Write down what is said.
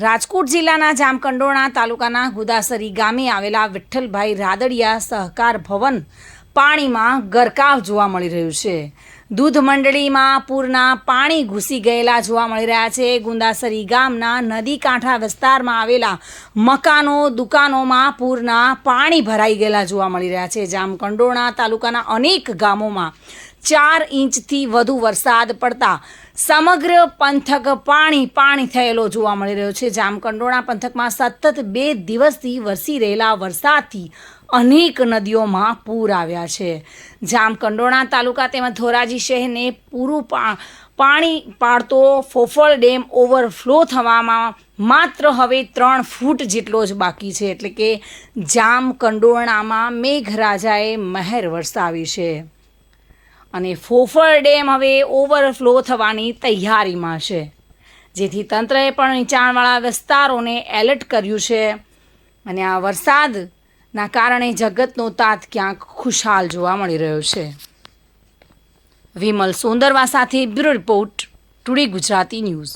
રાજકોટ જિલ્લાના જામકંડોરણા તાલુકાના ગુદાસરી ગામે આવેલા વિઠ્ઠલભાઈ રાદડિયા સહકાર ભવન પાણીમાં ગરકાવ જોવા મળી રહ્યું છે. દૂધ મંડળીમાં પૂરના પાણી ઘૂસી ગયેલા જોવા મળી રહ્યા છે. ગુદાસરી ગામના નદી કાંઠા વિસ્તારમાં આવેલા મકાનો દુકાનોમાં પૂરના પાણી ભરાઈ ગયેલા જોવા મળી રહ્યા છે. જામકંડોરણા તાલુકાના અનેક ગામોમાં 4 ઇંચથી વધુ વરસાદ પડતા સમગ્ર પંથક પાણી થયેલો જોવા મળી રહ્યો છે. જામકંડોરણા પંથકમાં સતત 2 દિવસથી વરસી રહેલા વરસાદથી અનેક નદીઓમાં પૂર આવ્યા છે. જામકંડોરણા તાલુકા તેમજ ધોરાજી શહેરને પૂરું પાણી પાડતો ફોફળ ડેમ ઓવરફ્લો થવામાં માત્ર હવે 3 ફૂટ જેટલો જ બાકી છે. એટલે કે જામકંડોરણામાં મેઘરાજાએ મહેર વરસાવી છે અને ફોફળ ડેમ હવે ઓવરફ્લો થવાની તૈયારીમાં છે, જેથી તંત્રએ પણ નીચાણવાળા વિસ્તારોને એલર્ટ કર્યું છે. અને આ વરસાદના કારણે જગતનો તાત ક્યાંક ખુશહાલ જોવા મળી રહ્યો છે. વિમલ સોંદરવા સાથે bureau report, today Gujarati news.